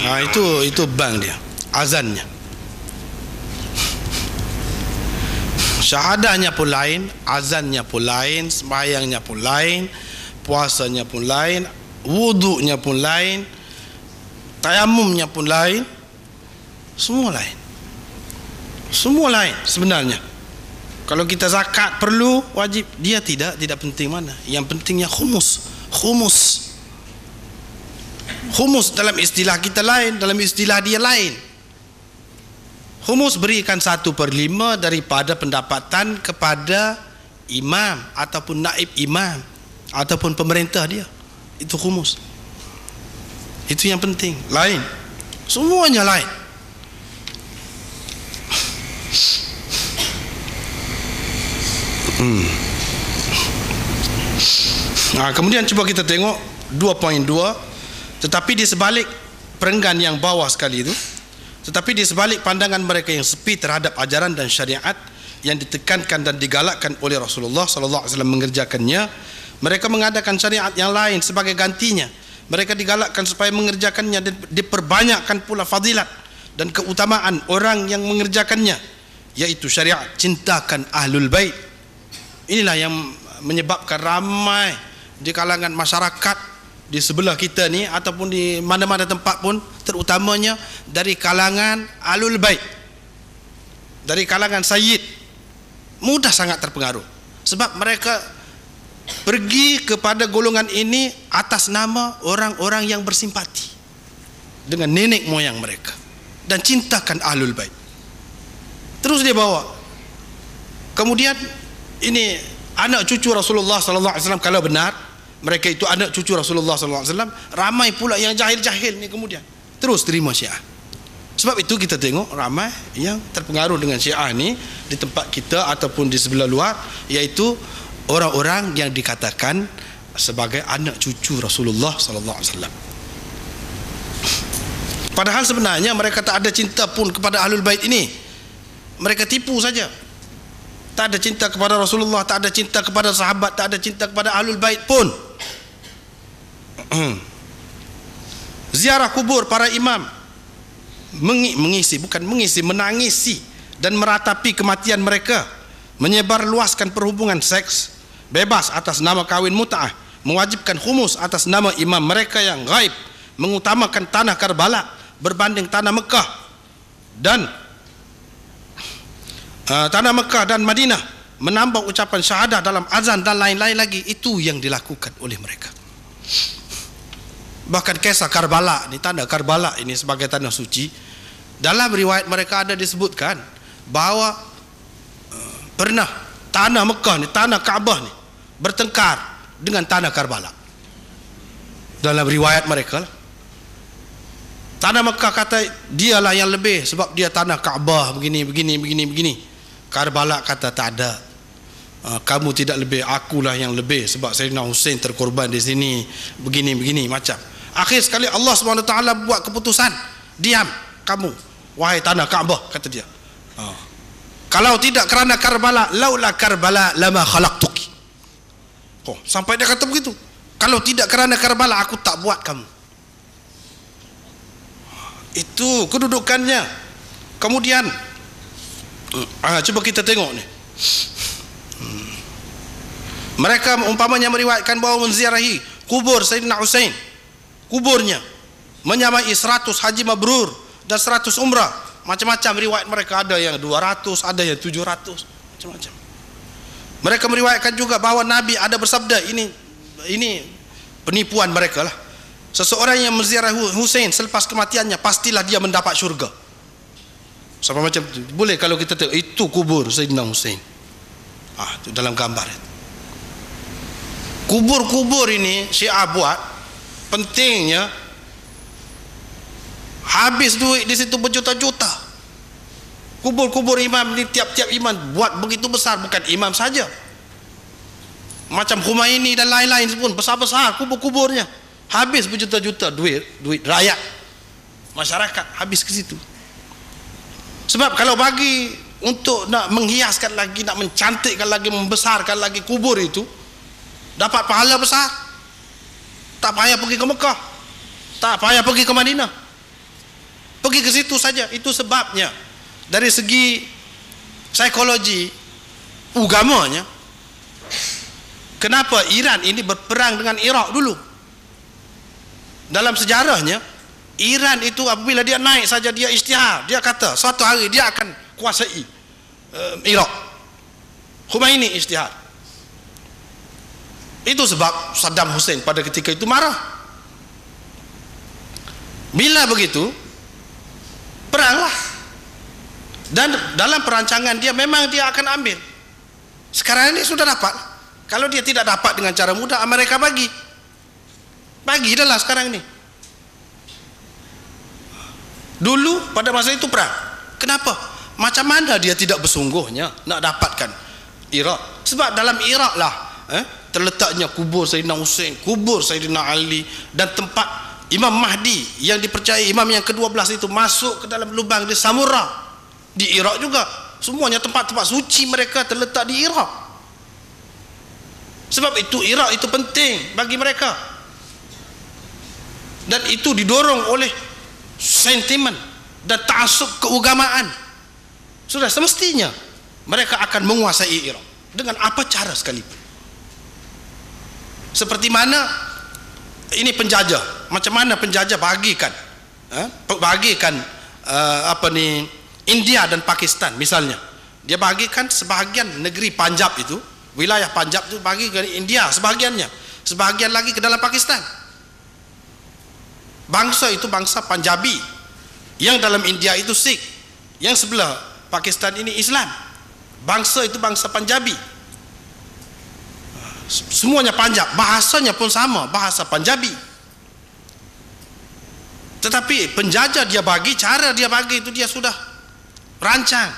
Itu bank dia, azannya. Syahadahnya pun lain, azannya pun lain, sembahyangnya pun lain, puasanya pun lain, wudunya pun lain, tayamumnya pun lain, semua lain. Semua lain sebenarnya. Kalau kita zakat perlu, wajib, dia tidak penting mana. Yang pentingnya khumus dalam istilah kita lain, dalam istilah dia lain. Khumus berikan 1/5 daripada pendapatan kepada imam ataupun naib imam ataupun pemerintah dia. Itu khumus. Itu yang penting. Lain, semuanya lain. Kemudian cuba kita tengok 2.2. Tetapi di sebalik perenggan yang bawah sekali itu, tetapi di sebalik pandangan mereka yang sepi terhadap ajaran dan syariat yang ditekankan dan digalakkan oleh Rasulullah SAW mengerjakannya, mereka mengadakan syariat yang lain sebagai gantinya. Mereka digalakkan supaya mengerjakannya dan diperbanyakkan pula fadilat dan keutamaan orang yang mengerjakannya, yaitu syariat cintakan ahlul bait. Inilah yang menyebabkan ramai di kalangan masyarakat di sebelah kita ni ataupun di mana-mana tempat pun, terutamanya dari kalangan ahlul bait, dari kalangan sayyid, mudah sangat terpengaruh sebab mereka pergi kepada golongan ini atas nama orang-orang yang bersimpati dengan nenek moyang mereka dan cintakan ahlul bait. Terus dia bawa, kemudian ini anak cucu Rasulullah SAW, kalau benar mereka itu anak cucu Rasulullah SAW, ramai pula yang jahil-jahil ni kemudian terus terima Syiah. Sebab itu kita tengok ramai yang terpengaruh dengan Syiah ni di tempat kita ataupun di sebelah luar, iaitu orang-orang yang dikatakan sebagai anak cucu Rasulullah SAW. Padahal sebenarnya mereka tak ada cinta pun kepada ahlul bait ini. Mereka tipu saja. Tak ada cinta kepada Rasulullah, tak ada cinta kepada sahabat, tak ada cinta kepada ahlul bait pun. Ziarah kubur para imam, menangisi dan meratapi kematian mereka, menyebar luaskan perhubungan seks bebas atas nama kawin mut'ah, mewajibkan khumus atas nama imam mereka yang gaib, mengutamakan tanah Karbala berbanding tanah Mekah dan Madinah, menambah ucapan syahadah dalam azan dan lain-lain lagi. Itu yang dilakukan oleh mereka. Bahkan kisah Karbala ni, tanah Karbala ini sebagai tanah suci, dalam riwayat mereka ada disebutkan bahawa pernah tanah Mekah ni, tanah Kaabah ni bertengkar dengan tanah Karbala. Dalam riwayat mereka lah. Tanah Mekah kata dialah yang lebih sebab dia tanah Kaabah begini. Karbala kata tak ada, kamu tidak lebih, akulah yang lebih sebab Sayyidina Hussein terkorban di sini, begini macam. Akhir sekali Allah SWT buat keputusan, diam kamu wahai tanah Kaabah, kata dia. Kalau tidak kerana Karbala, laula Karbala lama khalaqtuki. Sampai dia kata begitu, kalau tidak kerana Karbala aku tak buat kamu. Itu kedudukannya. Kemudian cuba kita tengok ni, mereka umpamanya meriwayatkan bahawa menziarahi kubur Sayyidina Hussein, kuburnya menyamai 100 haji mabrur dan 100 umrah. Macam-macam riwayat mereka, ada yang 200, ada yang 700, macam-macam. Mereka meriwayatkan juga bahawa Nabi ada bersabda, ini penipuan mereka lah, seseorang yang menziarahi Hussein selepas kematiannya pastilah dia mendapat syurga. Sama macam tu. Boleh kalau kita tengok itu kubur Sayyidina Hussein. Itu dalam gambar itu. Kubur-kubur ini Syiah buat, pentingnya habis duit di situ berjuta-juta. Kubur-kubur imam ni, tiap-tiap imam buat begitu besar, bukan imam saja. Macam Khumaini dan lain-lain pun besar-besar kubur-kuburnya. Habis berjuta-juta duit rakyat, masyarakat habis ke situ. Sebab kalau bagi untuk nak menghiaskan lagi, nak mencantikkan lagi, membesarkan lagi kubur itu, dapat pahala besar, tak payah pergi ke Mekah, tak payah pergi ke Madinah, Pergi ke situ saja. Itu sebabnya. Dari segi psikologi agamanya, kenapa Iran ini berperang dengan Iraq dulu? Dalam sejarahnya, Iran itu apabila dia naik saja, dia isytihar, dia kata suatu hari dia akan kuasai Iraq. Khomeini isytihar. Itu sebab Saddam Hussein pada ketika itu marah. Bila begitu, peranglah. Dan dalam perancangan dia memang dia akan ambil. Sekarang ini sudah dapat. Kalau dia tidak dapat dengan cara mudah, Amerika bagi dah lah sekarang ini. Dulu pada masa itu perang. Kenapa? Macam mana dia tidak bersungguhnya nak dapatkan Iraq? Sebab dalam Iraq lah terletaknya kubur Sayyidina Hussein, kubur Sayyidina Ali, dan tempat Imam Mahdi yang dipercayai imam yang ke-12 itu masuk ke dalam lubang di Samurah di Iraq juga. Semuanya tempat-tempat suci mereka terletak di Iraq. Sebab itu Iraq itu penting bagi mereka, dan itu didorong oleh sentimen dan ta'assub keagamaan. Sudah semestinya mereka akan menguasai Iraq dengan apa cara sekalipun. Seperti mana ini penjajah, macam mana penjajah bagikan India dan Pakistan misalnya. Dia bagikan sebahagian negeri Punjab itu, wilayah Punjab itu bagi ke India sebahagiannya, sebahagian lagi ke dalam Pakistan. Bangsa itu bangsa Punjabi, yang dalam India itu Sikh, yang sebelah Pakistan ini Islam. Bangsa itu bangsa Punjabi, semuanya Punjab, bahasanya pun sama, bahasa Punjabi. Tetapi penjajah dia bagi, cara dia bagi itu dia sudah rancang.